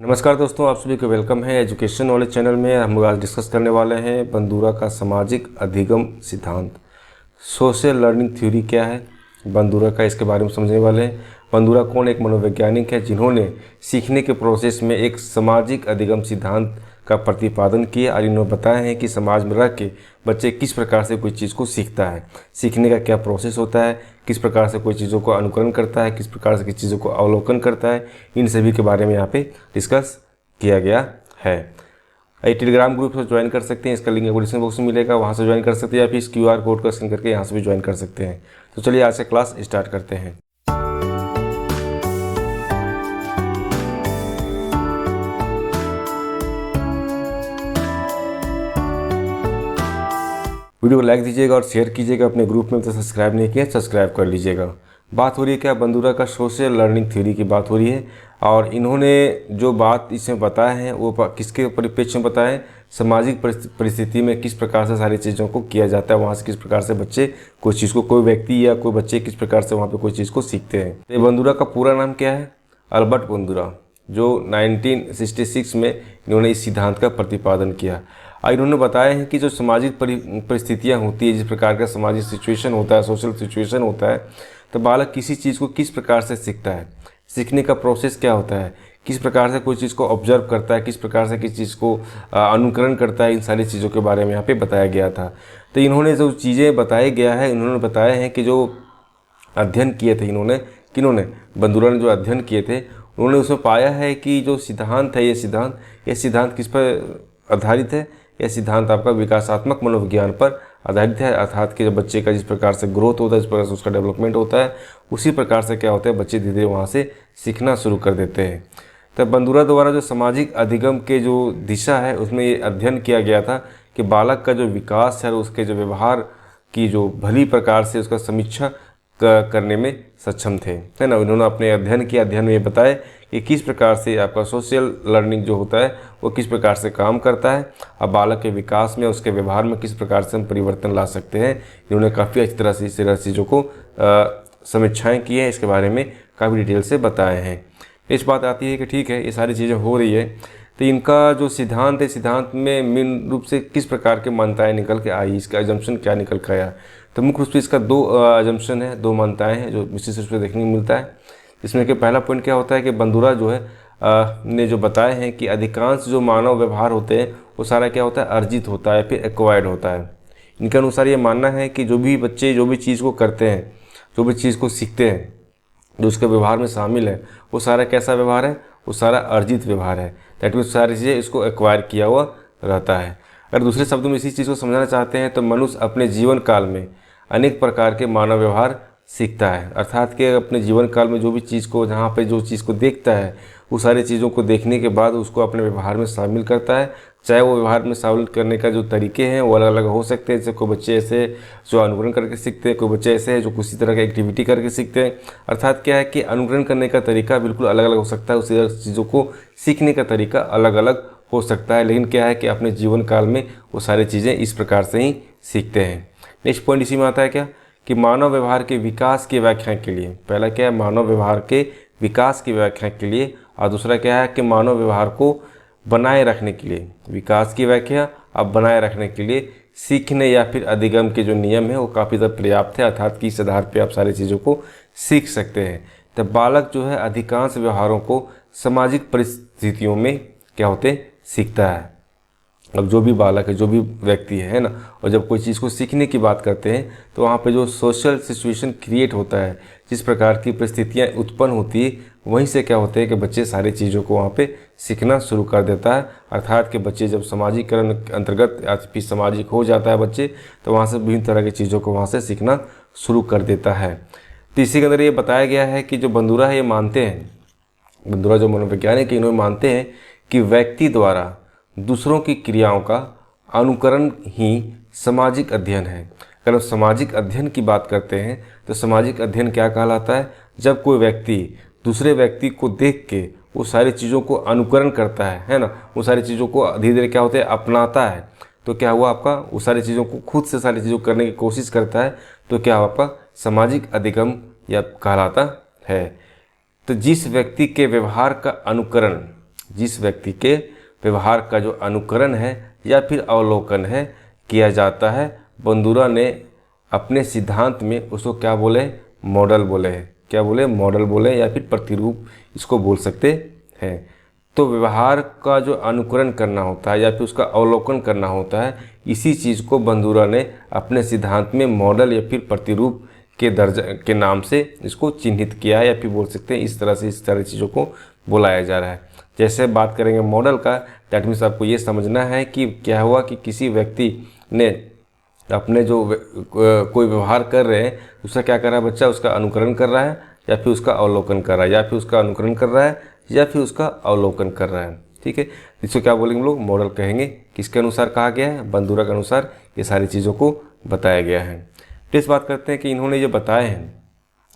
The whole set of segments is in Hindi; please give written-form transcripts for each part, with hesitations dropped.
नमस्कार दोस्तों, आप सभी को वेलकम है एजुकेशन नॉलेज चैनल में। हम आज डिस्कस करने वाले हैं बंदूरा का सामाजिक अधिगम सिद्धांत। सोशल लर्निंग थ्योरी क्या है बंदूरा का, इसके बारे में समझने वाले हैं। बंदूरा कौन एक मनोवैज्ञानिक है जिन्होंने सीखने के प्रोसेस में एक सामाजिक अधिगम सिद्धांत का प्रतिपादन किया और इन्होंने बताया है कि समाज में रह के बच्चे किस प्रकार से कोई चीज़ को सीखता है, सीखने का क्या प्रोसेस होता है, किस प्रकार से कोई चीज़ों को अनुकरण करता है, किस प्रकार से किस चीज़ों को अवलोकन करता है, इन सभी के बारे में यहाँ पे डिस्कस किया गया है। ये टेलीग्राम ग्रुप से ज्वाइन कर सकते हैं, इसका लिंक डिस्क्रिप्शन बॉक्स में मिलेगा, वहाँ से ज्वाइन कर सकते हैं या फिर इस QR कोड का स्कैन करके यहाँ से भी ज्वाइन कर सकते हैं। तो चलिए आज से क्लास स्टार्ट करते हैं। वीडियो को लाइक दीजिएगा और शेयर कीजिएगा अपने ग्रुप में। तो सब्सक्राइब नहीं किया सब्सक्राइब कर लीजिएगा। बात हो रही है क्या, बंदूरा का सोशल लर्निंग थ्योरी की बात हो रही है। और इन्होंने जो बात इसमें बताया है वो किसके परिप्रेक्ष्य में बताया है, सामाजिक परिस्थिति में किस प्रकार से सारी चीज़ों को किया जाता है, वहाँ से किस प्रकार से बच्चे कोई चीज़ को, कोई व्यक्ति या कोई बच्चे किस प्रकार से वहाँ पे कोई चीज़ को सीखते हैं। तो बंदूरा का पूरा नाम क्या है, अल्बर्ट बंदूरा, जो 1966 में इन्होंने इस सिद्धांत का प्रतिपादन किया। और इन्होंने बताया है कि जो सामाजिक परिस्थितियाँ होती है, जिस प्रकार का सामाजिक सिचुएशन होता है, सोशल सिचुएशन होता है, तो बालक किसी चीज़ को किस प्रकार से सीखता है, सीखने का प्रोसेस क्या होता है, किस प्रकार से कोई चीज़ को ऑब्जर्व करता है, किस प्रकार से किस चीज़ को अनुकरण करता है, इन सारी चीज़ों के बारे में यहाँ पे बताया गया था। तो इन्होंने जो चीज़ें बताया गया है, इन्होंने बताया है कि जो अध्ययन किए थे इन्होंने, किन्होंने, बंदूरा ने जो अध्ययन किए थे, उन्होंने उसमें पाया है कि जो सिद्धांत है, ये सिद्धांत किस पर आधारित है, यह सिद्धांत आपका विकासात्मक मनोविज्ञान पर आधारित है। अर्थात कि जब बच्चे का जिस प्रकार से ग्रोथ होता है, जिस प्रकार से उसका डेवलपमेंट होता है, उसी प्रकार से क्या होता है, बच्चे धीरे धीरे वहाँ से सीखना शुरू कर देते हैं। तो बंदूरा द्वारा जो सामाजिक अधिगम के जो दिशा है, उसमें ये अध्ययन किया गया था कि बालक का जो विकास है और उसके जो व्यवहार की जो भली प्रकार से उसका समीक्षा करने में सक्षम थे, है ना। उन्होंने अपने अध्ययन में ये बताया कि किस प्रकार से आपका सोशल लर्निंग जो होता है वो किस प्रकार से काम करता है, अब बालक के विकास में, उसके व्यवहार में किस प्रकार से हम परिवर्तन ला सकते हैं। इन्होंने काफ़ी अच्छी तरह से इस तरह चीज़ों को समीक्षाएँ की हैं, इसके बारे में काफ़ी डिटेल से बताए हैं। इस बात आती है कि ठीक है, ये सारी चीज़ें हो रही है, तो इनका जो सिद्धांत है, सिद्धांत में मेन रूप से किस प्रकार के मान्यताएँ निकल के आई, इसका एजम्पशन क्या निकल के आया। तो मुख्य रूप से इसका दो एजम्पशन है, दो मान्यताएँ हैं जो विशेष रूप से देखने को मिलता है। इसमें कि पहला पॉइंट क्या होता है कि बंदूरा जो है ने जो बताए हैं कि अधिकांश जो मानव व्यवहार होते हैं वो सारा क्या होता है, अर्जित होता है, फिर एक्वायर्ड होता है। इनके अनुसार ये मानना है कि जो भी बच्चे जो भी चीज़ को करते हैं, जो भी चीज़ को सीखते हैं, जो उसके व्यवहार में शामिल है, वो सारा कैसा व्यवहार है, वो सारा अर्जित व्यवहार है। दैट मीन्स सारी चीज़ें इसको एक्वायर किया हुआ रहता है। अगर दूसरे शब्दों में इसी चीज़ को समझाना चाहते हैं तो मनुष्य अपने जीवन काल में अनेक प्रकार के मानव व्यवहार सीखता है। अर्थात कि अपने जीवन काल में जो भी चीज़ को, जहाँ पे जो चीज़ को देखता है, वो सारी चीज़ों को देखने के बाद उसको अपने व्यवहार में शामिल करता है। चाहे वो व्यवहार में शामिल करने का जो तरीके हैं वो अलग अलग हो सकते हैं। जैसे कोई बच्चे ऐसे जो अनुकरण करके सीखते हैं, कोई बच्चे ऐसे हैं जो किसी तरह की एक्टिविटी करके सीखते हैं। अर्थात क्या है कि अनुकरण करने का तरीका बिल्कुल अलग अलग हो सकता है, उसी चीज़ों को सीखने का तरीका अलग अलग हो सकता है। लेकिन क्या है कि अपने जीवन काल में वो सारी चीज़ें इस प्रकार से ही सीखते हैं। नेक्स्ट पॉइंट इसी में आता है क्या कि मानव व्यवहार के विकास की व्याख्या के लिए, पहला क्या है, मानव व्यवहार के विकास की व्याख्या के लिए, और दूसरा क्या है कि मानव व्यवहार को बनाए रखने के लिए, विकास की व्याख्या अब बनाए रखने के लिए सीखने या फिर अधिगम के जो नियम है वो काफ़ी ज़्यादा पर्याप्त है। अर्थात कि इस आधार पर आप सारी चीज़ों को सीख सकते हैं। तो बालक जो है अधिकांश व्यवहारों को सामाजिक परिस्थितियों में क्या होते सीखता है। अब जो भी बालक है, जो भी व्यक्ति है ना, और जब कोई चीज़ को सीखने की बात करते हैं तो वहाँ पे जो सोशल सिचुएशन क्रिएट होता है, जिस प्रकार की परिस्थितियाँ उत्पन्न होती है, वहीं से क्या होता है कि बच्चे सारी चीज़ों को वहाँ पे सीखना शुरू कर देता है। अर्थात कि बच्चे जब सामाजिकरण के अंतर्गत या फिर सामाजिक हो जाता है बच्चे, तो वहाँ से विभिन्न तरह की चीज़ों को वहाँ से सीखना शुरू कर देता है। तो इसी के अंदर ये बताया गया है कि जो बंदूरा है ये मानते हैं, बंदूरा जो मनोवैज्ञानिक है, इन्होंने मानते हैं कि व्यक्ति द्वारा दूसरों की क्रियाओं का अनुकरण ही सामाजिक अध्ययन है। अगर हम सामाजिक अध्ययन की बात करते हैं तो सामाजिक अध्ययन क्या कहलाता है, जब कोई व्यक्ति दूसरे व्यक्ति को देख के वो सारी चीज़ों को अनुकरण करता है ना, वो सारी चीज़ों को धीरे धीरे क्या होता है, अपनाता है। तो क्या हुआ आपका, वो सारी चीज़ों को खुद से सारी चीज़ों को करने की कोशिश करता है, तो क्या हुआ आपका सामाजिक अधिगम या कहलाता है। तो जिस व्यक्ति के व्यवहार का अनुकरण जिस व्यक्ति के व्यवहार का जो अनुकरण है या फिर अवलोकन है किया जाता है, बंदूरा ने अपने सिद्धांत में उसको क्या बोले, मॉडल बोले हैं। क्या बोले, मॉडल बोले या फिर प्रतिरूप इसको बोल सकते हैं। तो व्यवहार का जो अनुकरण करना होता है या फिर उसका अवलोकन करना होता है, इसी चीज़ को बंदूरा ने अपने सिद्धांत में मॉडल या फिर प्रतिरूप के दर्जा के नाम से इसको चिन्हित किया है, या फिर बोल सकते हैं इस तरह से इस तरह चीज़ों को बुलाया जा रहा है। जैसे बात करेंगे मॉडल का, दैट मीन्स आपको ये समझना है कि क्या हुआ कि किसी व्यक्ति ने अपने जो कोई व्यवहार कर रहे हैं उसका क्या कर रहा है बच्चा, उसका अनुकरण कर रहा है या फिर उसका अवलोकन कर रहा है, या फिर उसका अनुकरण कर रहा है या फिर उसका अवलोकन कर रहा है। ठीक है, इसको क्या बोलेंगे हम लोग, मॉडल कहेंगे। किसके अनुसार कहा गया है, बंदूरा के अनुसार ये सारी चीज़ों को बताया गया है। तो इस बात करते हैं कि इन्होंने ये बताए हैं,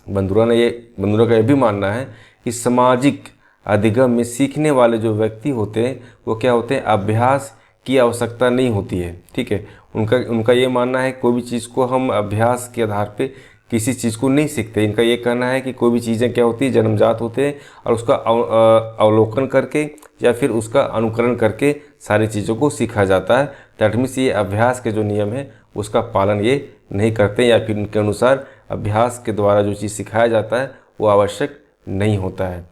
बंदूरा का ये भी मानना है कि सामाजिक अधिगम में सीखने वाले जो व्यक्ति होते हैं वो क्या होते हैं, अभ्यास की आवश्यकता नहीं होती है। ठीक है, उनका ये मानना है कोई भी चीज़ को हम अभ्यास के आधार पे किसी चीज़ को नहीं सीखते। इनका ये कहना है कि कोई भी चीज़ें क्या होती है, जन्मजात होते हैं और उसका अवलोकन करके या फिर उसका अनुकरण करके सारी चीज़ों को सीखा जाता है। दैट मीन्स ये अभ्यास के जो नियम है उसका पालन ये नहीं करते, या फिर उनके अनुसार अभ्यास के द्वारा जो चीज़ सिखाया जाता है वो आवश्यक नहीं होता है।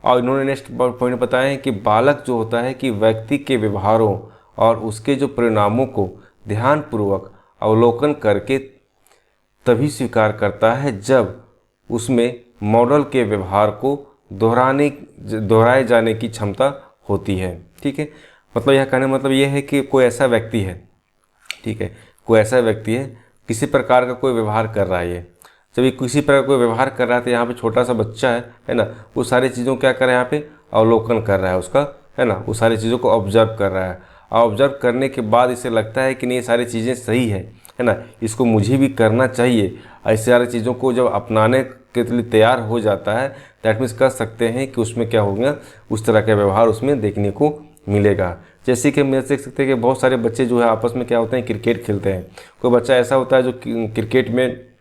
और इन्होंने नेक्स्ट पॉइंट बताया है कि बालक जो होता है कि व्यक्ति के व्यवहारों और उसके जो परिणामों को ध्यानपूर्वक अवलोकन करके तभी स्वीकार करता है जब उसमें मॉडल के व्यवहार को दोहराए जाने की क्षमता होती है। ठीक है, मतलब यह कहने मतलब यह है कि कोई ऐसा व्यक्ति है, ठीक है, कोई ऐसा व्यक्ति है किसी प्रकार का कोई व्यवहार कर रहा है, ये जब ये किसी प्रकार कोई व्यवहार कर रहा है तो यहाँ पे छोटा सा बच्चा है ना, वो सारी चीज़ों क्या कर रहा है, यहाँ पे अवलोकन कर रहा है उसका, है ना, वो सारी चीज़ों को ऑब्जर्व कर रहा है। और ऑब्जर्व करने के बाद इसे लगता है कि नहीं ये सारी चीज़ें सही है ना, इसको मुझे भी करना चाहिए। ऐसी सारी चीज़ों को जब अपनाने के लिए तैयार हो जाता है, दैट मीन्स कह सकते हैं कि उसमें क्या होगा, उस तरह का व्यवहार उसमें देखने को मिलेगा। जैसे कि हम देख सकते हैं कि बहुत सारे बच्चे जो है आपस में क्या होते हैं, क्रिकेट खेलते हैं। कोई बच्चा ऐसा होता है जो क्रिकेट में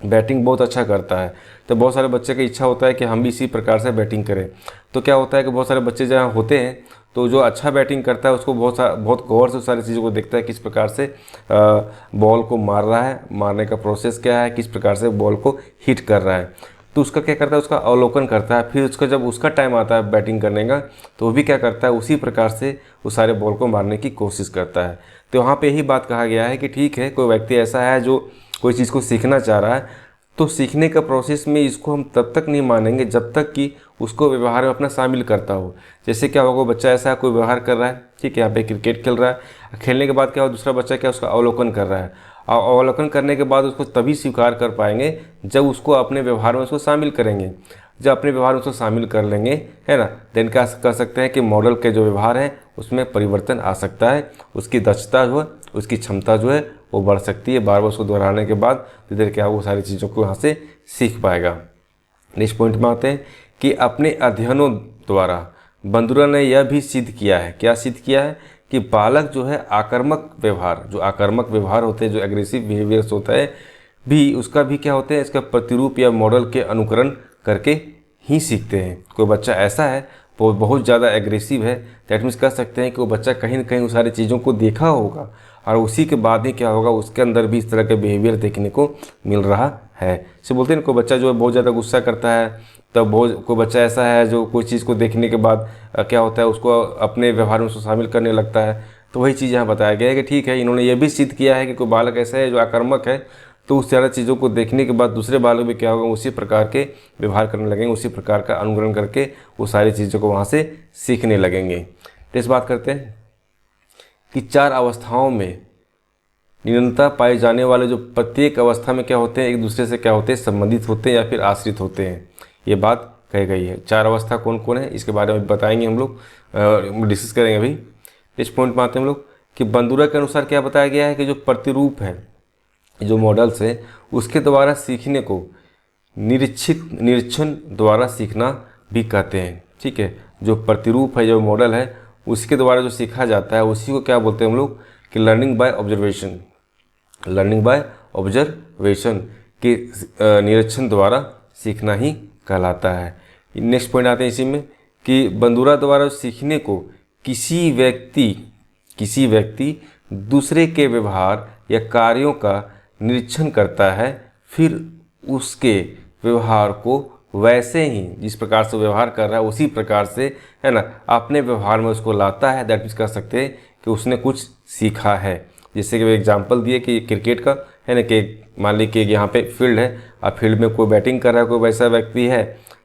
बैटिंग बहुत अच्छा करता है, तो बहुत सारे बच्चे की इच्छा होता है कि हम भी इसी प्रकार से बैटिंग करें। तो क्या होता है कि बहुत सारे बच्चे जहाँ होते हैं तो जो अच्छा बैटिंग करता है उसको बहुत गौर से सारी चीज़ों को देखता है, किस प्रकार से बॉल को मार रहा है, मारने का प्रोसेस क्या है, किस प्रकार से बॉल को हिट कर रहा है, तो उसका क्या करता है, उसका अवलोकन करता है। फिर उसका जब उसका टाइम आता है बैटिंग करने का तो वो भी क्या करता है, उसी प्रकार से वो सारे बॉल को मारने की कोशिश करता है। तो वहाँ पे यही बात कहा गया है कि ठीक है, कोई व्यक्ति ऐसा है जो कोई चीज़ को सीखना चाह रहा है, तो सीखने का प्रोसेस में इसको हम तब तक नहीं मानेंगे जब तक कि उसको व्यवहार में अपना शामिल करता हो। जैसे क्या होगा, बच्चा ऐसा है कोई व्यवहार कर रहा है, ठीक है, यहाँ पे क्रिकेट खेल रहा है, खेलने के बाद क्या हो, दूसरा बच्चा क्या उसका अवलोकन कर रहा है, और अवलोकन करने के बाद उसको तभी स्वीकार कर पाएंगे जब उसको अपने व्यवहार में उसको शामिल करेंगे। जब अपने व्यवहार में उसको शामिल कर लेंगे, है ना, देन क्या कर सकते हैं कि मॉडल के जो व्यवहार हैं उसमें परिवर्तन आ सकता है, उसकी दक्षता जो है, उसकी क्षमता जो है वो बढ़ सकती है। बार बार उसको दोहराने के बाद धीरे क्या वो सारी चीज़ों को यहाँ से सीख पाएगा। नेक्स्ट पॉइंट में आते हैं कि अपने अध्ययनों द्वारा बंदूरा ने यह भी सिद्ध किया है, क्या सिद्ध किया है, कि बालक जो है आक्रामक व्यवहार होते हैं, जो एग्रेसिव बिहेवियर्स होता है भी, उसका भी क्या होते हैं, इसका प्रतिरूप या मॉडल के अनुकरण करके ही सीखते हैं। कोई बच्चा ऐसा है वो बहुत ज़्यादा एग्रेसिव है, दैट मीन्स कह सकते हैं कि वो बच्चा कहीं ना कहीं उस सारी चीज़ों को देखा होगा और उसी के बाद ही क्या होगा, उसके अंदर भी इस तरह के बिहेवियर देखने को मिल रहा है। इसे बोलते हैं ना, कोई बच्चा जो है बहुत ज़्यादा गुस्सा करता है, तब कोई बच्चा ऐसा है जो कोई चीज़ को देखने के बाद क्या होता है, उसको अपने व्यवहार में उसको शामिल करने लगता है। तो वही चीज़ यहाँ बताया गया है कि ठीक है, इन्होंने ये भी सिद्ध किया है कि कोई बालक ऐसा है जो आक्रामक है, तो उस सारी चीज़ों को देखने के बाद दूसरे बालक भी क्या होगा, उसी प्रकार के व्यवहार करने लगेंगे, उसी प्रकार का अनुकरण करके वो सारी चीज़ों को वहाँ से सीखने लगेंगे। तो इस बात करते हैं कि 4 अवस्थाओं में निरंतरता पाए जाने वाले जो प्रत्येक अवस्था में क्या होते हैं, एक दूसरे से क्या होते हैं, संबंधित होते हैं या फिर आश्रित होते हैं, ये बात कही गई है। 4 अवस्था कौन कौन है इसके बारे में बताएंगे हम लोग, डिस्कस करेंगे अभी। इस पॉइंट में आते हैं हम लोग कि बंदूरा के अनुसार क्या बताया गया है कि जो प्रतिरूप है, जो मॉडल्स है, उसके द्वारा सीखने को निरीक्षण द्वारा सीखना भी कहते हैं। ठीक है, जो प्रतिरूप है, जो मॉडल है, उसके द्वारा जो सीखा जाता है उसी को क्या बोलते हैं हम लोग कि लर्निंग बाय ऑब्जर्वेशन के निरीक्षण द्वारा सीखना ही कहलाता है। नेक्स्ट पॉइंट आते हैं इसी में कि बंदूरा द्वारा सीखने को किसी व्यक्ति दूसरे के व्यवहार या कार्यों का निरीक्षण करता है, फिर उसके व्यवहार को वैसे ही जिस प्रकार से व्यवहार कर रहा है उसी प्रकार से, है ना, अपने व्यवहार में उसको लाता है। दैट मीन्स कह सकते हैं कि उसने कुछ सीखा है। जैसे कि एग्जांपल दिए कि क्रिकेट का, है ना, कि मान ली कि यहाँ पे फील्ड है, अब फील्ड में कोई बैटिंग कर रहा है, कोई वैसा व्यक्ति है,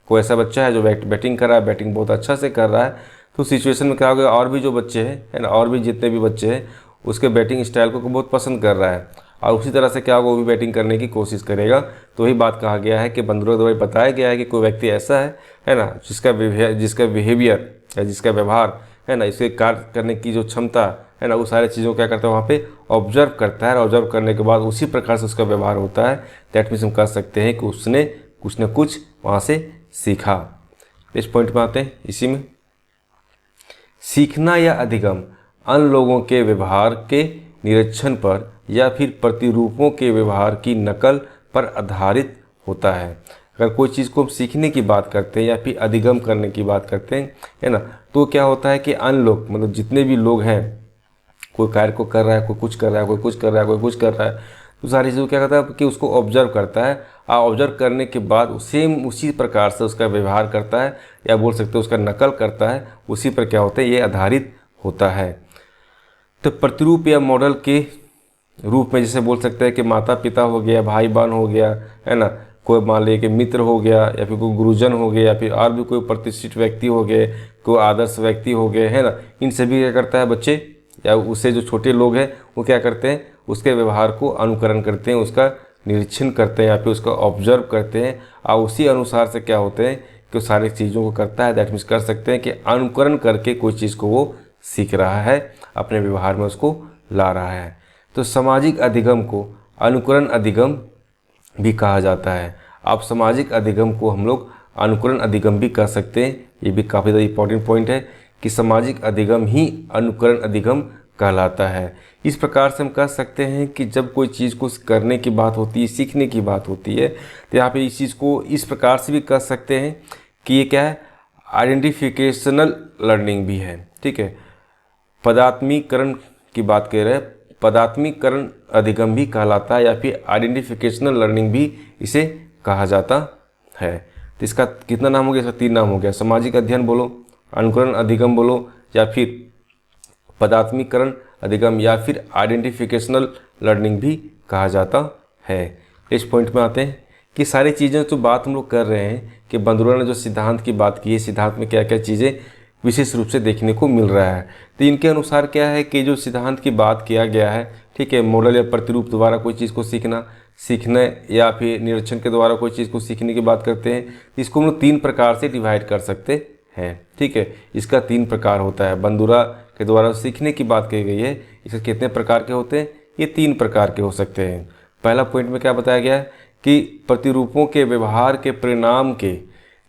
कोई ऐसा बच्चा है जो बैटिंग कर रहा है, बैटिंग बहुत अच्छा से कर रहा है, तो सिचुएशन में क्या होगा, और भी जो बच्चे हैं, है ना, और भी जितने भी बच्चे हैं उसके बैटिंग स्टाइल को बहुत पसंद कर रहा है, और उसी तरह से क्या होगा, वो भी बैटिंग करने की कोशिश करेगा। तो वही बात कहा गया है कि बंदूरा द्वारा बताया गया है कि कोई व्यक्ति ऐसा है ना, जिसका बिहेवियर या जिसका व्यवहार, है ना, इसके कार्य करने की जो क्षमता, है ना, वो सारी चीज़ों को क्या करता है वहाँ पे ऑब्जर्व करता है, और ऑब्जर्व करने के बाद उसी प्रकार से उसका व्यवहार होता है। दैट मीन्स हम कह सकते हैं कि उसने कुछ न कुछ वहाँ से सीखा। इस पॉइंट में आते हैं। इसी में सीखना या अधिगम अन्य लोगों के व्यवहार के निरीक्षण पर या फिर प्रतिरूपों के व्यवहार की नकल पर आधारित होता है। अगर कोई चीज़ को हम सीखने की बात करते हैं या फिर अधिगम करने की बात करते हैं, है ना, तो क्या होता है कि अन्य लोग, मतलब जितने भी लोग हैं, कोई कार्य को कर रहा है, कोई कुछ कर रहा है, कोई कुछ कर रहा है, कोई कुछ कर रहा है, तो सारी चीज़ों क्या करता है कि उसको ऑब्जर्व करता है, और ऑब्जर्व करने के बाद सेम उसी प्रकार से उसका व्यवहार करता है, या बोल सकते हैं उसका नकल करता है। उसी पर क्या होता है, ये आधारित होता है। तो प्रतिरूप या मॉडल के रूप में जैसे बोल सकते हैं कि माता पिता हो गया, भाई बहन हो गया, है ना, कोई मान लीजिए कि मित्र हो गया, या फिर कोई गुरुजन हो गया, या फिर और भी कोई प्रतिष्ठित व्यक्ति हो गए, कोई आदर्श व्यक्ति हो गए, है ना, इन सभी क्या करता है बच्चे या उससे जो छोटे लोग हैं वो क्या करते हैं, उसके व्यवहार को अनुकरण करते हैं, उसका निरीक्षण करते हैं, या फिर उसका ऑब्जर्व करते हैं, और उसी अनुसार से क्या होते हैं कि वो सारी चीज़ों को करता है। दैट मीन्स कर सकते हैं कि अनुकरण करके कोई चीज़ को वो सीख रहा है, अपने व्यवहार में उसको ला रहा है। तो सामाजिक अधिगम को अनुकरण अधिगम भी कहा जाता है। अब सामाजिक अधिगम को हम लोग अनुकरण अधिगम भी कह सकते हैं। ये भी काफ़ी ज़्यादा इंपॉर्टेंट पॉइंट है कि सामाजिक अधिगम ही अनुकरण अधिगम कहलाता है। इस प्रकार से हम कह सकते हैं कि जब कोई चीज़ को करने की बात होती है, सीखने की बात होती है, तो यहाँ पे इस चीज़ को इस प्रकार से भी कह सकते हैं कि ये क्या है, आइडेंटिफिकेशनल लर्निंग भी है। ठीक है, पदात्मीकरण की बात कर रहे हैं, पदात्मीकरण अधिगम भी कहलाता है, या फिर आइडेंटिफिकेशनल लर्निंग भी इसे कहा जाता है। तो इसका कितना नाम हो गया, इसका 3 नाम हो गया। सामाजिक अध्ययन बोलो, अनुकरण अधिगम बोलो, या फिर पदात्मीकरण अधिगम, या फिर आइडेंटिफिकेशनल लर्निंग भी कहा जाता है। इस पॉइंट में आते हैं कि सारी चीज़ें जो बात हम लोग कर रहे हैं कि बंदूरा ने जो सिद्धांत की बात की है, सिद्धांत में क्या क्या चीज़ें विशेष रूप से देखने को मिल रहा है। तो इनके अनुसार क्या है कि जो सिद्धांत की बात किया गया है, ठीक है, मॉडल या प्रतिरूप द्वारा कोई चीज़ को सीखने या फिर निरीक्षण के द्वारा कोई चीज़ को सीखने की बात करते हैं। इसको हम लोग 3 प्रकार से डिवाइड कर सकते हैं। ठीक है, इसका 3 प्रकार होता है। बंदूरा के द्वारा सीखने की बात की गई है, इसके कितने प्रकार के होते हैं, ये 3 प्रकार के हो सकते हैं। पहला पॉइंट में क्या बताया गया है कि प्रतिरूपों के व्यवहार के परिणाम के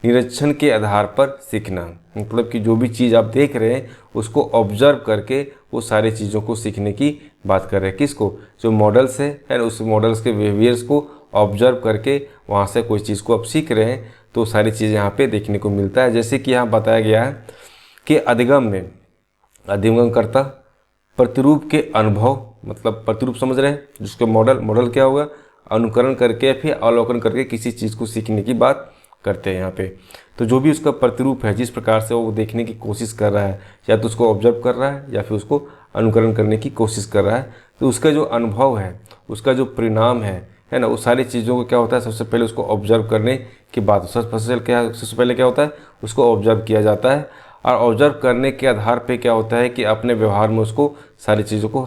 निरीक्षण के आधार पर सीखना, मतलब कि जो भी चीज़ आप देख रहे हैं उसको ऑब्जर्व करके वो सारी चीज़ों को सीखने की बात कर रहे हैं। किसको, जो मॉडल्स है उस मॉडल्स के बिहेवियर्स को ऑब्जर्व करके वहाँ से कोई चीज़ को आप सीख रहे हैं, तो सारी चीज़ यहाँ पे देखने को मिलता है। जैसे कि यहाँ बताया गया है कि अधिगम में अधिगमकर्ता प्रतिरूप के अनुभव, मतलब प्रतिरूप समझ रहे हैं, जिसके मॉडल क्या होगा, अनुकरण करके फिर अवलोकन करके किसी चीज़ को सीखने की बात करते हैं यहाँ पे। तो जो भी उसका प्रतिरूप है, जिस प्रकार से वो देखने की कोशिश कर रहा है, या तो उसको ऑब्जर्व कर रहा है या फिर उसको अनुकरण करने की कोशिश कर रहा है, तो उसका जो अनुभव है, उसका जो परिणाम है ना, वो सारी चीज़ों को क्या होता है, सबसे पहले उसको ऑब्जर्व करने की बात, सबसे पहले क्या होता है, उसको ऑब्जर्व किया जाता है, और ऑब्जर्व करने के आधार पर क्या होता है कि अपने व्यवहार में उसको सारी चीज़ों को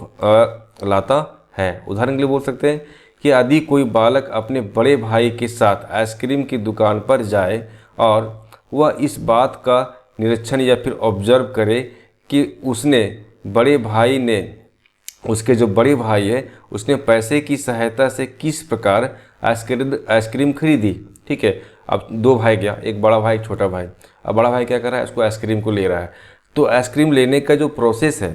लाता है। उदाहरण के लिए बोल सकते हैं कि यदि कोई बालक अपने बड़े भाई के साथ आइसक्रीम की दुकान पर जाए और वह इस बात का निरीक्षण या फिर ऑब्जर्व करे कि उसके जो बड़े भाई है उसने पैसे की सहायता से किस प्रकार आइसक्रीम खरीदी। ठीक है, अब 2 भाई गया, एक बड़ा भाई एक छोटा भाई। अब बड़ा भाई क्या कर रहा है, उसको आइसक्रीम को ले रहा है। तो आइसक्रीम लेने का जो प्रोसेस है,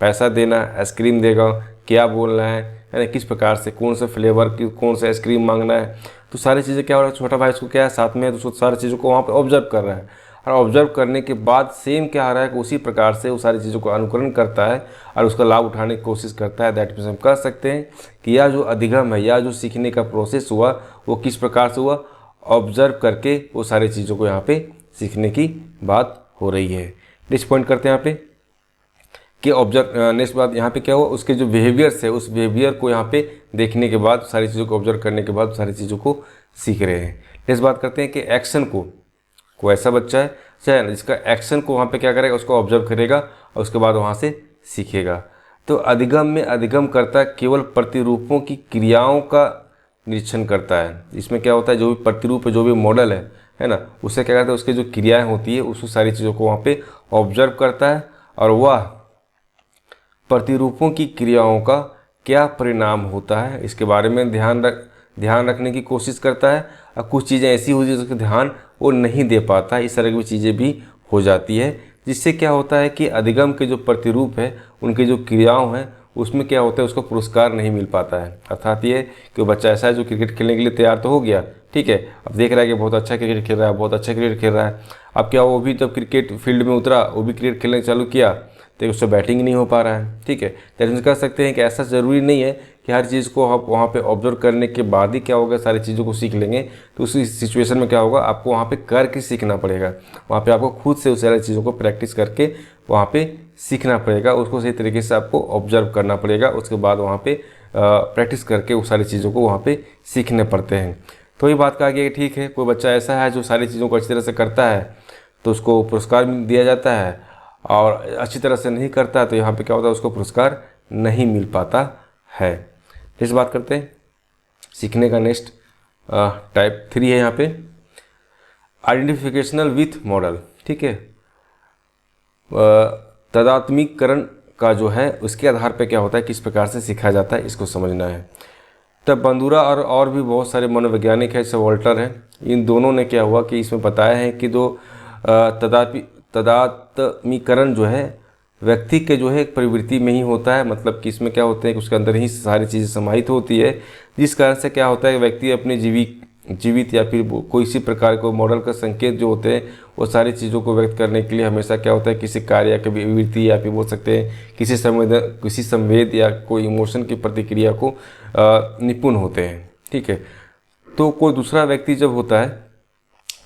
पैसा देना, आइसक्रीम देगा, क्या बोलना है ना, किस प्रकार से, कौन से फ्लेवर की कौन सा आइसक्रीम मांगना है, तो सारी चीज़ें क्या हो रहा है, छोटा भाई उसको क्या है साथ में है, तो सारी चीज़ों को वहाँ पे ऑब्जर्व कर रहा है। और ऑब्जर्व करने के बाद सेम क्या आ रहा है कि उसी प्रकार से वो सारी चीज़ों को अनुकरण करता है और उसका लाभ उठाने की कोशिश करता है। दैट मीन्स हम कह सकते हैं कि यह जो अधिगम है, या जो सीखने का प्रोसेस हुआ वो किस प्रकार से हुआ, ऑब्जर्व करके वो सारी चीज़ों को यहाँ पे सीखने की बात हो रही है। नेक्स्ट पॉइंट करते हैं यहाँ पे कि ऑब्जर्व, नेक्स्ट बात यहाँ पे क्या हुआ, उसके जो बिहेवियर्स है उस बिहेवियर को यहाँ पे देखने के बाद, सारी चीज़ों को ऑब्जर्व करने के बाद सारी चीज़ों को सीख रहे हैं। नेक्स्ट बात करते हैं कि एक्शन को ऐसा बच्चा है चाहे जिसका एक्शन को वहाँ पे क्या करेगा, उसको ऑब्जर्व करेगा और उसके बाद वहाँ से सीखेगा। तो अधिगम में अधिगम करता केवल प्रतिरूपों की क्रियाओं का निरीक्षण करता है। इसमें क्या होता है, जो भी प्रतिरूप है, जो भी मॉडल है ना, उससे क्या करता है, उसके जो क्रियाएँ होती है उसको सारी चीज़ों को वहाँ पे ऑब्जर्व करता है और वह प्रतिरूपों की क्रियाओं का क्या परिणाम होता है इसके बारे में ध्यान रखने की कोशिश करता है। और कुछ चीज़ें ऐसी होती है जिसका ध्यान वो नहीं दे पाता, इस तरह की चीज़ें भी हो जाती है, जिससे क्या होता है कि अधिगम के जो प्रतिरूप है उनके जो क्रियाओं हैं उसमें क्या होता है, उसको पुरस्कार नहीं मिल पाता है। अर्थात ये कि वो बच्चा ऐसा है जो क्रिकेट खेलने के लिए तैयार तो हो गया, ठीक है, अब देख रहा है कि बहुत अच्छा क्रिकेट खेल रहा है, बहुत अच्छा क्रिकेट खेल रहा है। अब क्या, वो भी जब क्रिकेट फील्ड में उतरा, वो भी क्रिकेट खेलने चालू किया तो उससे बैटिंग नहीं हो पा रहा है, ठीक है। तो कह सकते हैं कि ऐसा ज़रूरी नहीं है कि हर चीज़ को आप वहाँ पे ऑब्जर्व करने के बाद ही क्या होगा, सारी चीज़ों को सीख लेंगे। तो उसी सिचुएशन में क्या होगा, आपको वहाँ पे करके सीखना पड़ेगा। वहाँ पे आपको खुद से उस सारी चीज़ों को प्रैक्टिस करके वहाँ पे सीखना पड़ेगा, उसको सही तरीके से आपको ऑब्जर्व करना पड़ेगा। उसके बाद वहाँ पे प्रैक्टिस करके वो सारी चीज़ों को वहाँ पे सीखने पड़ते हैं। तो ये बात कहा गया कि ठीक है, कोई बच्चा ऐसा है जो सारी चीज़ों को अच्छी तरह से करता है तो उसको पुरस्कार दिया जाता है, और अच्छी तरह से नहीं करता है तो यहाँ पे क्या होता है, उसको पुरस्कार नहीं मिल पाता है। इस बात करते हैं सीखने का नेक्स्ट टाइप 3 है यहाँ पे आइडेंटिफिकेशनल विथ मॉडल, ठीक है। तादात्म्यीकरण का जो है उसके आधार पे क्या होता है, किस प्रकार से सीखा जाता है, इसको समझना है। तब बंदूरा और भी बहुत सारे मनोवैज्ञानिक हैं, जैसे वॉल्टर हैं, इन दोनों ने क्या हुआ कि इसमें बताया है कि जो तादात्म्यीकरण जो है व्यक्ति के जो है एक प्रवृत्ति में ही होता है। मतलब कि इसमें क्या होता है कि उसके अंदर ही सारी चीज़ें समाहित होती है, जिस कारण से क्या होता है व्यक्ति अपने जीवित या फिर कोई इसी प्रकार को मॉडल का संकेत जो होते हैं वो सारी चीज़ों को व्यक्त करने के लिए हमेशा क्या होता है, किसी कार्य की प्रवृत्ति या फिर बोल सकते हैं किसी संवेद या कोई इमोशन की प्रतिक्रिया को निपुण होते हैं, ठीक है। तो कोई दूसरा व्यक्ति जब होता है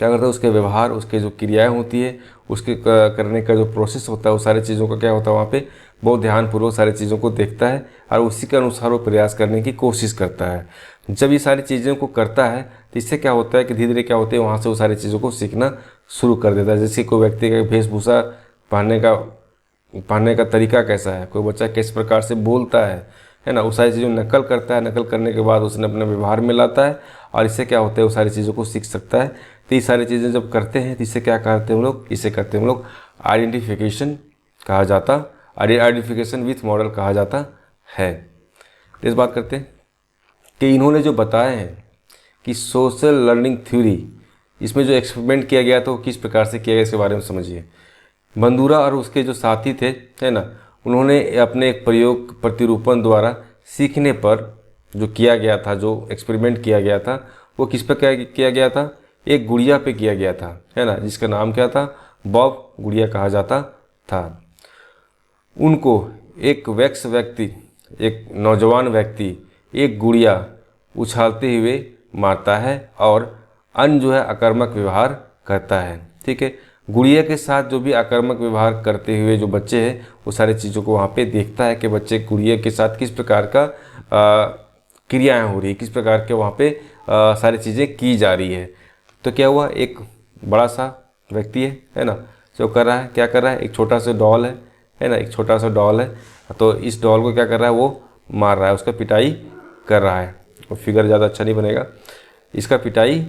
क्या करता है, उसके व्यवहार, उसके जो क्रियाएं होती है, उसके करने का जो प्रोसेस होता है, वो सारी चीज़ों का क्या होता है वहाँ पे बहुत ध्यानपूर्वक सारी चीज़ों को देखता है और उसी के अनुसार वो प्रयास करने की कोशिश करता है। जब ये सारी चीज़ों को करता है तो इससे क्या होता है कि धीरे धीरे क्या होता है, वहाँ से वो सारी चीज़ों को सीखना शुरू कर देता है। जैसे कोई व्यक्ति का वेशभूषा पहनने का तरीका कैसा है, कोई बच्चा किस प्रकार से बोलता है ना, वो सारी चीज़ों नकल करता है। नकल करने के बाद उसने अपने व्यवहार में लाता है और इससे क्या होता है, वो सारी चीज़ों को सीख सकता है। तो ये सारी चीज़ें जब करते हैं तो इससे क्या करते हैं हम लोग, इसे करते हैं हम लोग आइडेंटिफिकेशन कहा जाता, आइडेंटिफिकेशन विथ मॉडल कहा जाता है। तो इस बात करते हैं कि इन्होंने जो बताया है कि सोशल लर्निंग थ्योरी, इसमें जो एक्सपेरिमेंट किया गया तो किस प्रकार से किया गया इसके बारे में समझिए। बंदूरा और उसके जो साथी थे, है ना, उन्होंने अपने एक प्रयोग प्रतिरूपण द्वारा सीखने पर जो किया गया था, जो एक्सपेरिमेंट किया गया था, वो किस पर किया गया था, एक गुड़िया पे किया गया था, है ना, जिसका नाम क्या था, बॉब गुड़िया कहा जाता था। उनको एक नौजवान व्यक्ति एक गुड़िया उछालते हुए मारता है और अन्य जो है आक्रामक व्यवहार करता है, ठीक है। गुड़िया के साथ जो भी आक्रामक व्यवहार करते हुए जो बच्चे हैं वो सारी चीज़ों को वहाँ पे देखता है कि बच्चे गुड़िया के साथ किस प्रकार का क्रियाएँ हो रही है, किस प्रकार के वहाँ पे सारी चीज़ें की जा रही है। तो क्या हुआ, एक बड़ा सा व्यक्ति है ना, जो कर रहा है, क्या कर रहा है, एक छोटा सा डॉल है ना, एक छोटा सा डॉल है, तो इस डॉल को क्या कर रहा है, वो मार रहा है, उसका पिटाई कर रहा है। और फिगर ज़्यादा अच्छा नहीं बनेगा, इसका पिटाई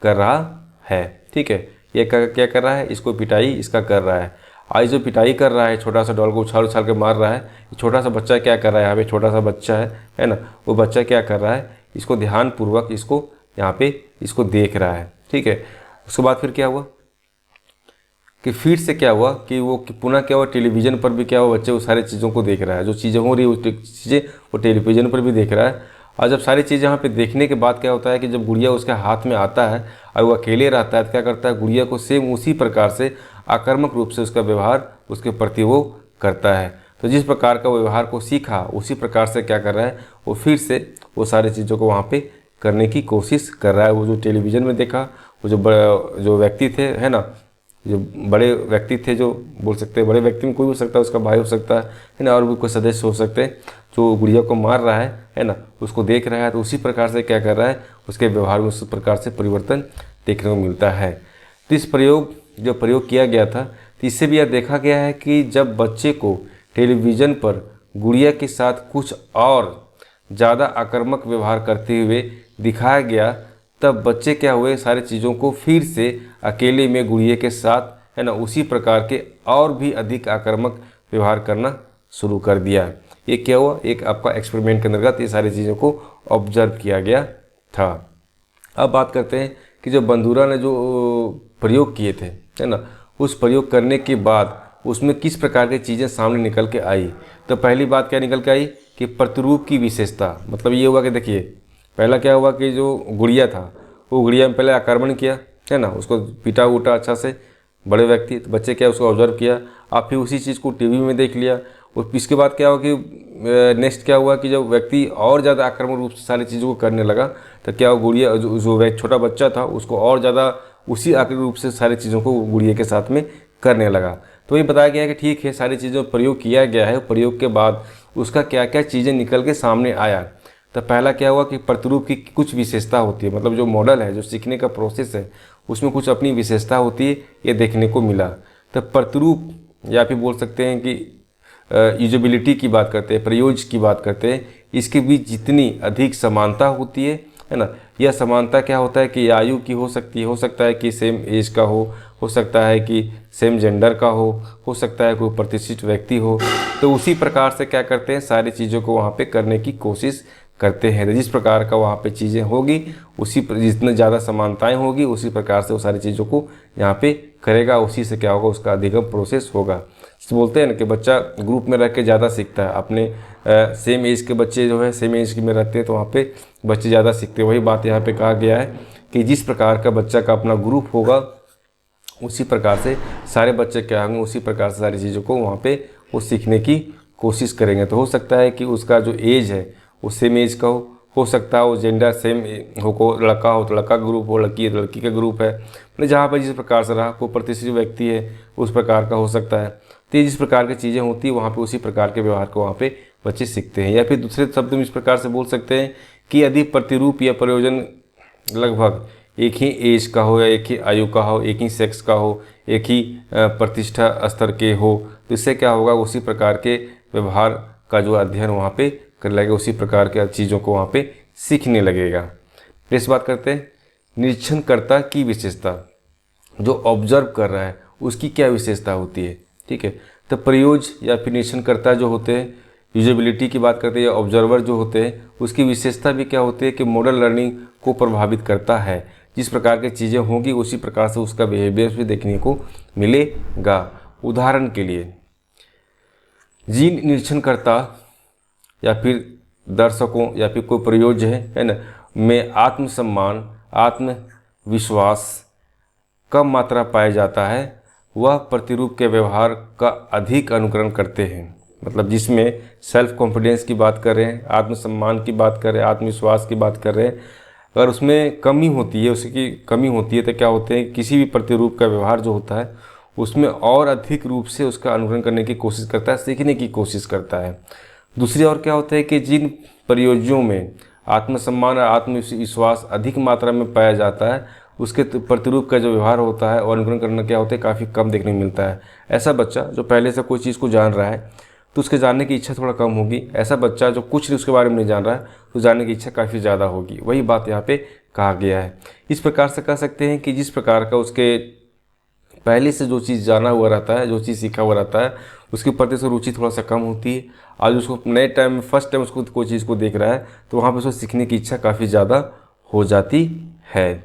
कर रहा है, ठीक है। ये क्या कर रहा है, इसको पिटाई इसका कर रहा है। आज जो पिटाई कर रहा है, छोटा सा डॉल को उछाल के मार रहा है, छोटा सा बच्चा क्या कर रहा है, यहाँ पे छोटा सा बच्चा है ना, वो बच्चा क्या कर रहा है, इसको ध्यानपूर्वक इसको यहाँ पे इसको देख रहा है, ठीक है। उसके बाद फिर क्या हुआ कि फिर से क्या हुआ कि वो पुनः क्या हुआ, टेलीविज़न पर भी क्या हुआ, बच्चे वो सारी चीज़ों को देख रहा है, जो चीज़ें हो रही है वो चीज़ें वो टेलीविज़न पर भी देख रहा है। और जब सारी चीज़ यहाँ पे देखने के बाद क्या होता है कि जब गुड़िया उसके हाथ में आता है और वो अकेले रहता है तो क्या करता है, गुड़िया को सेम उसी प्रकार से आक्रामक रूप से उसका व्यवहार उसके प्रति वो करता है। तो जिस प्रकार का वो व्यवहार को सीखा उसी प्रकार से क्या कर रहा है, वो फिर से वो सारी चीज़ों को वहाँ पे करने की कोशिश कर रहा है। वो जो टेलीविज़न में देखा, वो जो व्यक्ति थे, है ना, जो बड़े व्यक्ति थे, जो बोल सकते हैं बड़े व्यक्ति में कोई हो सकता है, उसका भाई हो सकता है ना, और भी कोई सदस्य हो सकते हैं, जो गुड़िया को मार रहा है ना, उसको देख रहा है तो उसी प्रकार से क्या कर रहा है, उसके व्यवहार में उस प्रकार से परिवर्तन देखने को मिलता है। तो इस प्रयोग किया गया था, तो इससे भी यह देखा गया है कि जब बच्चे को टेलीविज़न पर गुड़िया के साथ कुछ और ज़्यादा आक्रामक व्यवहार करते हुए दिखाया गया, तब बच्चे क्या हुए, सारी चीज़ों को फिर से अकेले में गुड़िया के साथ, है ना, उसी प्रकार के और भी अधिक आक्रामक व्यवहार करना शुरू कर दिया। ये क्या हुआ, एक आपका एक्सपेरिमेंट के अंतर्गत ये सारी चीज़ों को ऑब्जर्व किया गया था। अब बात करते हैं कि जो बंधुरा ने जो प्रयोग किए थे, है ना, उस प्रयोग करने के बाद उसमें किस प्रकार की चीज़ें सामने निकल के आई। तो पहली बात क्या निकल के आई कि प्रतिरूप की विशेषता। मतलब ये हुआ कि देखिए, पहला क्या हुआ कि जो गुड़िया था, वो गुड़िया में पहले आक्रमण किया, है ना, उसको पीटा उटा अच्छा से बड़े व्यक्ति, तो बच्चे क्या उसको ऑब्जर्व किया, आप फिर उसी चीज़ को टीवी में देख लिया। और इसके बाद क्या हुआ कि नेक्स्ट क्या हुआ कि जब व्यक्ति और ज़्यादा आक्रामक रूप से सारी चीज़ों को करने लगा, तो क्या हुआ, गुड़िया जो छोटा बच्चा था उसको और ज़्यादा उसी आक्रामक रूप से सारी चीज़ों को गुड़िया के साथ में करने लगा। तो ये बताया गया है कि ठीक है, सारी चीज़ों का प्रयोग किया गया है, प्रयोग के बाद उसका क्या क्या चीज़ें निकल के सामने आया। तो पहला क्या हुआ कि प्रतिरूप की कुछ विशेषता होती है, मतलब जो मॉडल है, जो सीखने का प्रोसेस है, उसमें कुछ अपनी विशेषता होती है, ये देखने को मिला। तो प्रतिरूप या फिर बोल सकते हैं कि यूजेबिलिटी की बात करते हैं, प्रयोज्य की बात करते हैं, इसके बीच जितनी अधिक समानता होती है ना, यह समानता क्या होता है कि आयु की हो सकती है, हो सकता है कि सेम एज का हो सकता है कि सेम जेंडर का हो सकता है कोई प्रतिष्ठित व्यक्ति हो। तो उसी प्रकार से क्या करते हैं, सारी चीज़ों को वहाँ पे करने की कोशिश करते हैं। तो जिस प्रकार का वहाँ पे चीज़ें होगी, उसी पर जितने ज़्यादा समानताएं होगी, उसी प्रकार से वो सारी चीज़ों को यहाँ पे करेगा, उसी से क्या होगा, उसका अधिगम प्रोसेस होगा। तो बोलते हैं ना कि बच्चा ग्रुप में रह के ज़्यादा सीखता है। अपने सेम एज के बच्चे जो है सेम एज में रहते हैं तो वहाँ पे बच्चे ज़्यादा सीखते हैं। वही बात यहाँ पे कहा गया है कि जिस प्रकार का बच्चा का अपना ग्रुप होगा, उसी प्रकार से सारे बच्चे क्या होंगे, उसी प्रकार से सारी चीज़ों को वहाँ पे वो सीखने की कोशिश करेंगे। तो हो सकता है कि उसका जो एज है वो सेम एज का हो सकता है वो जेंडर सेम हो, को लड़का हो तो लड़का का ग्रुप हो, लड़की है तो लड़की का ग्रुप है, मतलब जहाँ पर जिस प्रकार से रहा, कोई प्रतिष्ठित व्यक्ति है उस प्रकार का हो सकता है। तो जिस प्रकार की चीज़ें होती है वहाँ पे उसी प्रकार के व्यवहार को वहाँ पे बच्चे सीखते हैं। या फिर दूसरे शब्द में इस प्रकार से बोल सकते हैं कि यदि प्रतिरूप या प्रयोजन लगभग एक ही एज का हो, या एक ही आयु का हो, एक ही सेक्स का हो, एक ही प्रतिष्ठा स्तर के हो, तो इससे क्या होगा, उसी प्रकार के व्यवहार का जो अध्ययन वहाँ पे कर लगेगा, उसी प्रकार के चीज़ों को वहाँ पे सीखने लगेगा। इस बात करते हैं निरीक्षणकर्ता की विशेषता। जो ऑब्जर्व कर रहा है उसकी क्या विशेषता होती है, ठीक है। तो प्रयोज या फिर निरीक्षणकर्ता जो होते हैं, यूजेबिलिटी की बात करते हैं, या ऑब्जर्वर जो होते हैं, उसकी विशेषता भी क्या होती है कि मॉडल लर्निंग को प्रभावित करता है। जिस प्रकार की चीज़ें होंगी उसी प्रकार से उसका बिहेवियर भी देखने को मिलेगा। उदाहरण के लिए जिन निरीक्षणकर्ता या फिर दर्शकों या फिर कोई प्रयोज्य है ना, में आत्मसम्मान, आत्मविश्वास कम मात्रा पाया जाता है, वह प्रतिरूप के व्यवहार का अधिक अनुकरण करते हैं। मतलब जिसमें सेल्फ कॉन्फिडेंस की बात कर रहे हैं, आत्मसम्मान की बात कर रहे हैं, आत्मविश्वास की बात कर रहे हैं, अगर उसमें कमी होती है, उसकी कमी होती है तो क्या होते हैं, किसी भी प्रतिरूप का व्यवहार जो होता है उसमें और अधिक रूप से उसका अनुकरण करने की कोशिश करता है, सीखने की कोशिश करता है। दूसरी ओर क्या होता है कि जिन प्रयोज्यों में आत्मसम्मान और आत्मविश्वास अधिक मात्रा में पाया जाता है, उसके प्रतिरूप का जो व्यवहार होता है और अनुकरण करना क्या होता है, काफ़ी कम देखने को मिलता है। ऐसा बच्चा जो पहले से कोई चीज़ को जान रहा है तो उसके जानने की इच्छा थोड़ा कम होगी। ऐसा बच्चा जो कुछ उसके बारे में नहीं जान रहा है तो जानने की इच्छा काफ़ी ज़्यादा होगी। वही बात यहाँ पे कहा गया है। इस प्रकार से कह सकते हैं कि जिस प्रकार का उसके पहले से जो चीज़ जाना हुआ रहता है, जो चीज़ सीखा हुआ रहता है, उसके प्रति से रुचि थोड़ा सा कम होती है। आज उसको नए टाइम में फर्स्ट टाइम उसको कोई चीज़ को देख रहा है तो वहाँ पर उसको सीखने की इच्छा काफ़ी ज़्यादा हो जाती है।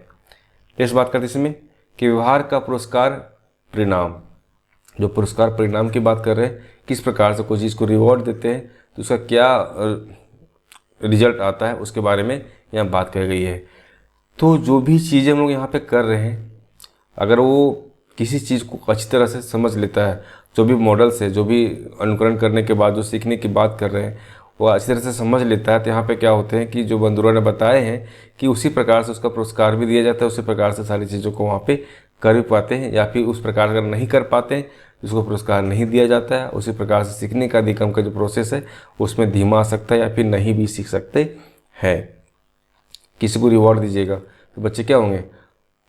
इस बात करते इसमें कि व्यवहार का पुरस्कार परिणाम, जो पुरस्कार परिणाम की बात कर रहे हैं, किस प्रकार से कोई चीज़ को रिवॉर्ड देते हैं तो उसका क्या रिजल्ट आता है उसके बारे में यहाँ बात कही गई है। तो जो भी चीज़ें हम लोग यहाँ पे कर रहे हैं, अगर वो किसी चीज़ को अच्छी तरह से समझ लेता है, जो भी मॉडल्स है, जो भी अनुकरण करने के बाद जो सीखने की बात कर रहे हैं वो अच्छी तरह से समझ लेता है, तो यहाँ पे क्या होते हैं कि जो बंधुआ ने बताए हैं कि उसी प्रकार से उसका पुरस्कार भी दिया जाता है, उसी प्रकार से सारी चीज़ों को वहाँ पे कर भी पाते हैं, या फिर उस प्रकार अगर नहीं कर पाते हैं उसको पुरस्कार नहीं दिया जाता है। उसी प्रकार से सीखने का अधिगम का जो प्रोसेस है उसमें धीमा आ सकता है या फिर नहीं भी सीख सकते हैं। किसी को रिवॉर्ड दीजिएगा तो बच्चे क्या होंगे,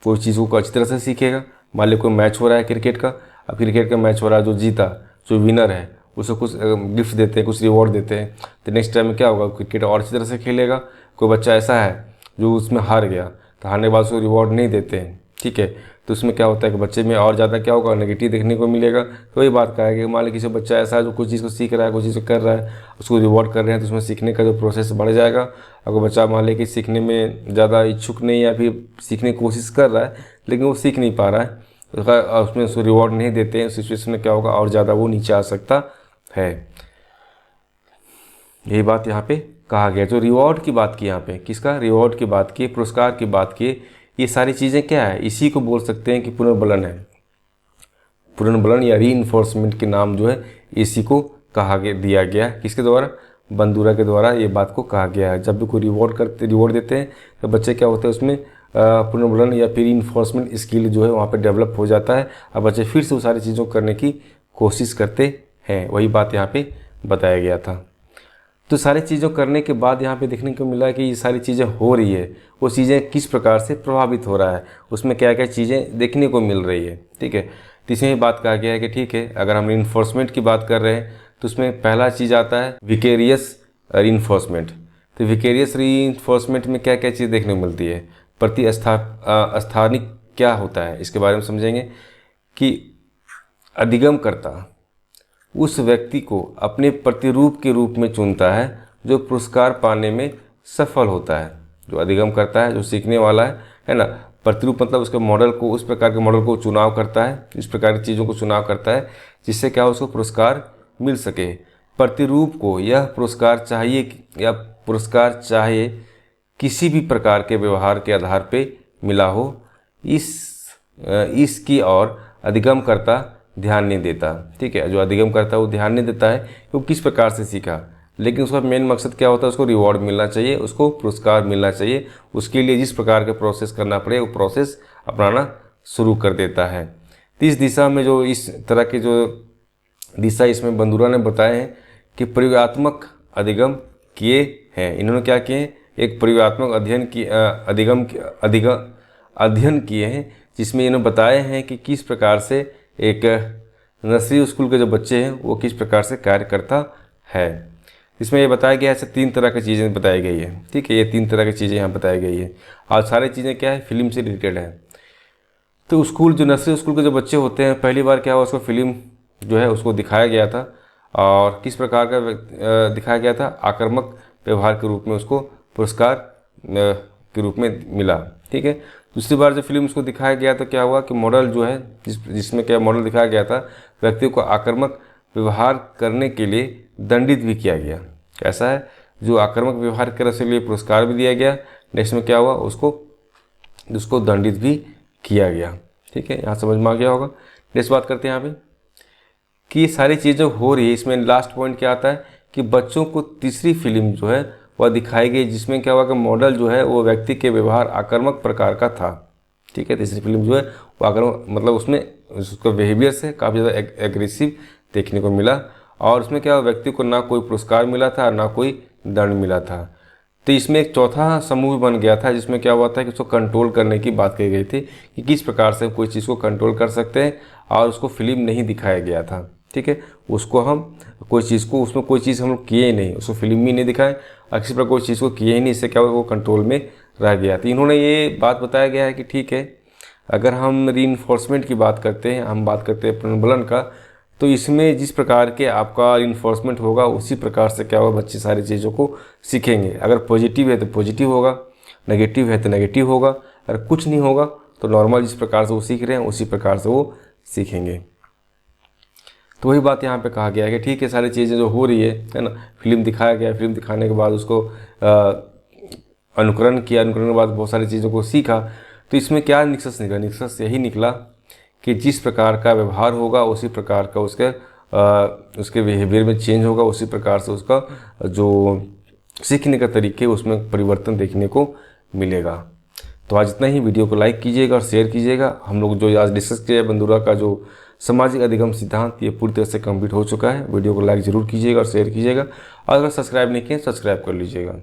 कोई चीज़ों को अच्छी तरह से सीखेगा। मान लीजिए कोई मैच हो रहा है क्रिकेट का, अब क्रिकेट का मैच हो रहा है, जो जीता, जो विनर है, उसको कुछ गिफ्ट देते हैं, कुछ रिवॉर्ड देते हैं, तो नेक्स्ट टाइम में क्या होगा, क्रिकेट और अच्छी तरह से खेलेगा। कोई बच्चा ऐसा है जो उसमें हार गया, तो हारने के बाद उसको रिवॉर्ड नहीं देते हैं, ठीक है, तो उसमें क्या होता है कि बच्चे में और ज़्यादा क्या होगा, नेगेटिव देखने को मिलेगा। तो वही बात का है कि मान लीजिए किसी बच्चा ऐसा है जो कुछ चीज़ को सीख रहा है, कुछ चीज़ को कर रहा है, उसको रिवॉर्ड कर रहे हैं, तो उसमें सीखने का जो प्रोसेस बढ़ जाएगा। अगर बच्चा मान लीजिए कि सीखने में ज़्यादा इच्छुक नहीं या फिर सीखने की कोशिश कर रहा है लेकिन वो सीख नहीं पा रहा है, उसमें उसको रिवॉर्ड नहीं देते हैं, उस सिचुएशन में क्या होगा, और ज़्यादा वो नीचे आ सकता है। यही बात यहाँ पे कहा गया। जो रिवॉर्ड की बात की, यहाँ पे किसका रिवॉर्ड की बात की, पुरस्कार की बात की, ये सारी चीज़ें क्या है, इसी को बोल सकते हैं कि पुनर्बलन है। पुनर्बलन या रीइंफोर्समेंट के नाम जो है इसी को कहा गया, दिया गया किसके द्वारा, बंधुआ के द्वारा ये बात को कहा गया है। जब भी कोई रिवॉर्ड देते हैं तो बच्चे क्या होते हैं, उसमें पुनर्बलन या फिर रीइंफोर्समेंट स्किल जो है वहाँ पे डेवलप हो जाता है, और बच्चे फिर से वो सारी चीज़ों को करने की कोशिश करते हैं। वही बात यहाँ पे बताया गया था। तो सारी चीज़ों करने के बाद यहाँ पे देखने को मिला कि ये सारी चीज़ें हो रही है, वो चीज़ें किस प्रकार से प्रभावित हो रहा है, उसमें क्या क्या चीज़ें देखने को मिल रही है, ठीक है। तो इसमें बात कहा गया है कि ठीक है, अगर हम रीइंफोर्समेंट की बात कर रहे हैं तो उसमें पहला चीज़ आता है विकेरियस रीइंफोर्समेंट। तो विकेरियस रीइंफोर्समेंट में क्या क्या चीज़ देखने को मिलती है, स्थानिक क्या होता है, इसके बारे में समझेंगे कि अधिगमकर्ता उस व्यक्ति को अपने प्रतिरूप के रूप में चुनता है जो पुरस्कार पाने में सफल होता है। जो अधिगम करता है, जो सीखने वाला है ना, प्रतिरूप मतलब उसके मॉडल को, उस प्रकार के मॉडल को चुनाव करता है, इस प्रकार की चीज़ों को चुनाव करता है जिससे क्या उसको पुरस्कार मिल सके। प्रतिरूप को यह पुरस्कार चाहिए या पुरस्कार चाहे किसी भी प्रकार के व्यवहार के आधार पे मिला हो, इसकी और अधिगम करता ध्यान नहीं देता, ठीक है। जो अधिगम करता है वो ध्यान नहीं देता है कि वो किस प्रकार से सीखा, लेकिन उसका मेन मकसद क्या होता है, उसको रिवॉर्ड मिलना चाहिए, उसको पुरस्कार मिलना चाहिए। उसके लिए जिस प्रकार के प्रोसेस करना पड़े वो प्रोसेस अपनाना शुरू कर देता है। तो इस दिशा में जो इस तरह के जो दिशा इसमें बंधुआ ने बताए हैं कि प्रयोगात्मक अधिगम किए हैं। इन्होंने क्या किए हैं, एक प्रयोगात्मक अध्ययन किए हैं जिसमें इन्होंने बताए हैं कि किस प्रकार से एक नर्सरी स्कूल के जो बच्चे हैं वो किस प्रकार से कार्य करता है। इसमें ये बताया गया है, ऐसे 3 तरह की चीज़ें बताई गई है, ठीक है। ये 3 तरह की चीज़ें यहाँ बताई गई है और सारी चीज़ें क्या है, फिल्म से रिलेटेड है। तो स्कूल, जो नर्सरी स्कूल के जो बच्चे होते हैं, पहली बार क्या हुआ, उसको फिल्म जो है उसको दिखाया गया था, और किस प्रकार का दिखाया गया था, आक्रामक व्यवहार के रूप में उसको पुरस्कार के रूप में मिला, ठीक है। दूसरी बार जब फिल्म उसको दिखाया गया तो क्या हुआ कि मॉडल जो है जिसमें क्या मॉडल दिखाया गया था, व्यक्ति को आक्रामक व्यवहार करने के लिए दंडित भी किया गया। कैसा है, जो आक्रामक व्यवहार करे उसके लिए पुरस्कार भी दिया गया, नेक्स्ट में क्या हुआ, उसको दंडित भी किया गया, ठीक है। यहाँ समझ में आ गया होगा। नेक्स्ट बात करते हैं यहाँ पे कि ये सारी चीज़ें हो रही है। इसमें लास्ट पॉइंट क्या आता है कि बच्चों को तीसरी फिल्म जो है वह दिखाई गई, जिसमें क्या हुआ कि मॉडल जो है वो व्यक्ति के व्यवहार आक्रामक प्रकार का था, ठीक है। तीसरी फिल्म जो है वो आक्रामक मतलब उसमें उसका बिहेवियर से काफ़ी ज़्यादा एग्रेसिव देखने को मिला, और उसमें क्या हुआ, व्यक्ति को ना कोई पुरस्कार मिला था ना कोई दंड मिला था। तो इसमें एक चौथा समूह बन गया था जिसमें क्या हुआ था कि उसको कंट्रोल करने की बात कही गई थी कि किस प्रकार से कोई चीज़ को कंट्रोल कर सकते हैं, और उसको फिल्म नहीं दिखाया गया था, ठीक है। उसको हम कोई चीज़ को, उसमें कोई चीज़ हम लोग किए ही नहीं, उसको फिल्म ही नहीं दिखाए और किसी प्रकार कोई चीज़ को किए ही नहीं, इससे क्या हुआ, वो कंट्रोल में रह गया। तो इन्होंने ये बात बताया गया है कि ठीक है, अगर हम रीइंफोर्समेंट की बात करते हैं, हम बात करते हैं पुनर्बलन का, तो इसमें जिस प्रकार के आपका रीइंफोर्समेंट होगा उसी प्रकार से क्या होगा, बच्चे सारी चीज़ों को सीखेंगे। अगर पॉजिटिव है तो पॉजिटिव होगा, नेगेटिव है तो नेगेटिव होगा, अगर कुछ नहीं होगा तो नॉर्मल जिस प्रकार से वो सीख रहे हैं उसी प्रकार से वो सीखेंगे। तो वही बात यहाँ पे कहा गया है कि ठीक है, सारी चीज़ें जो हो रही है ना, फिल्म दिखाया गया, फिल्म दिखाने के बाद उसको अनुकरण किया, अनुकरण के बाद बहुत सारी चीज़ों को सीखा। तो इसमें क्या निष्कर्ष निकला? निष्कर्ष यही निकला कि जिस प्रकार का व्यवहार होगा उसी प्रकार का उसके बिहेवियर में चेंज होगा, उसी प्रकार से उसका जो सीखने का तरीके उसमें परिवर्तन देखने को मिलेगा। तो आज इतना ही। वीडियो को लाइक कीजिएगा और शेयर कीजिएगा। हम लोग जो आज डिस्कस किया बंदूरा का जो सामाजिक अधिगम सिद्धांत, ये पूरी तरह से कंप्लीट हो चुका है। वीडियो को लाइक जरूर कीजिएगा और शेयर कीजिएगा। अगर सब्सक्राइब नहीं किए सब्सक्राइब कर लीजिएगा।